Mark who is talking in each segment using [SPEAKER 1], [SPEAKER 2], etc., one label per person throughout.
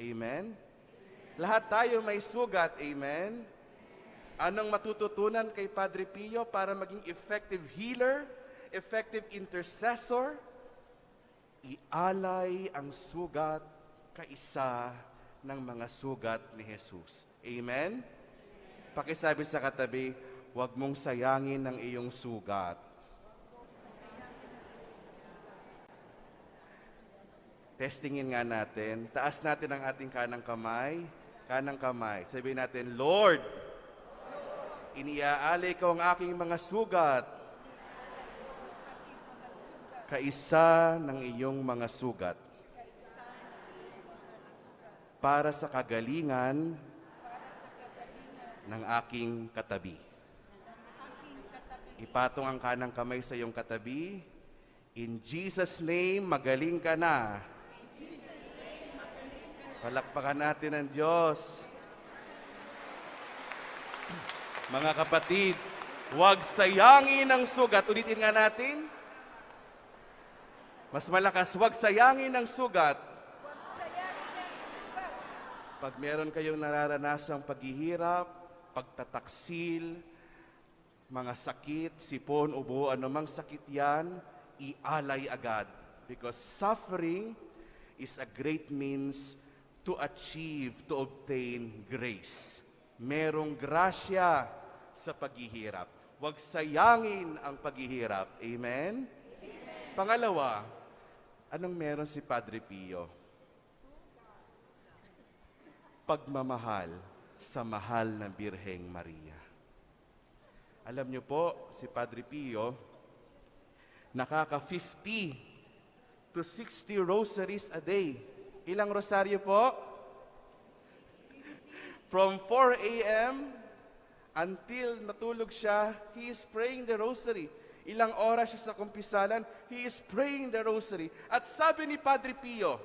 [SPEAKER 1] Amen? Lahat tayo may sugat. Amen? Anong matututunan kay Padre Pio para maging effective healer, effective intercessor? Ialay ang sugat kaisa ng mga sugat ni Jesus. Amen? Pakisabi sa katabi, huwag mong sayangin ang iyong sugat. Testingin nga natin. Taas natin ang ating kanang kamay. Kanang kamay. Sabihin natin, Lord, iniaalay ko ang aking mga sugat. Kaisa ng iyong mga sugat. Para sa kagalingan ng aking katabi. Ipatong ang kanang kamay sa iyong katabi. In Jesus' name, magaling ka na. Palakpakan natin ang Diyos. Mga kapatid, huwag sayangin ang sugat. Ulitin nga natin. Mas malakas, huwag sayangin ang sugat. Pag meron kayong nararanasang paghihirap, pagtataksil, mga sakit, sipon, ubo, anumang sakit yan, ialay agad. Because suffering is a great means to achieve, to obtain grace. Merong grasya sa paghihirap. Huwag sayangin ang paghihirap. Amen? Amen. Pangalawa, anong meron si Padre Pio? Pagmamahal sa mahal na Birheng Maria. Alam niyo po, si Padre Pio, nakaka-50 to 60 rosaries a day. Ilang rosaryo po? From 4 a.m. until natulog siya, he is praying the rosary. Ilang oras siya sa kumpisalan, he is praying the rosary. At sabi ni Padre Pio,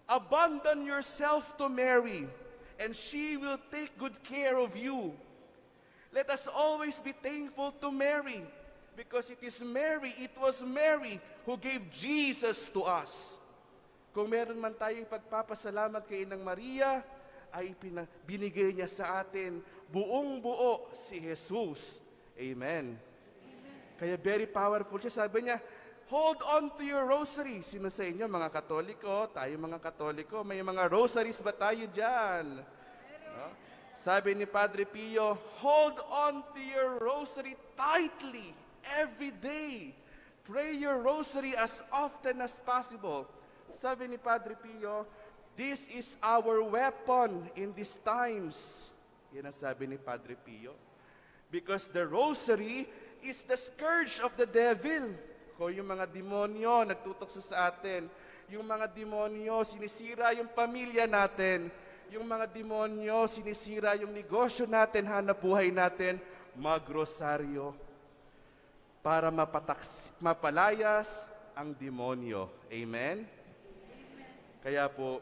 [SPEAKER 1] abandon yourself to Mary, and she will take good care of you. Let us always be thankful to Mary, because it was Mary who gave Jesus to us. Kung meron man tayong pagpapasalamat kay Inang Maria, ay binigay niya sa atin buong buo si Jesus. Amen. Kaya very powerful siya. Sabi niya, hold on to your rosary. Sino sa inyo, mga Katoliko? Tayo mga Katoliko, may mga rosaries ba tayo dyan? No? Sabi ni Padre Pio, hold on to your rosary tightly every day. Pray your rosary as often as possible. Sabi ni Padre Pio, this is our weapon in these times. Yan ang sabi ni Padre Pio. Because the rosary is the scourge of the devil. Kung yung mga demonyo nagtutukso sa atin, yung mga demonyo sinisira yung pamilya natin, yung mga demonyo sinisira yung negosyo natin, hanap buhay natin, magrosaryo para mapalayas ang demonyo. Amen? Kaya po,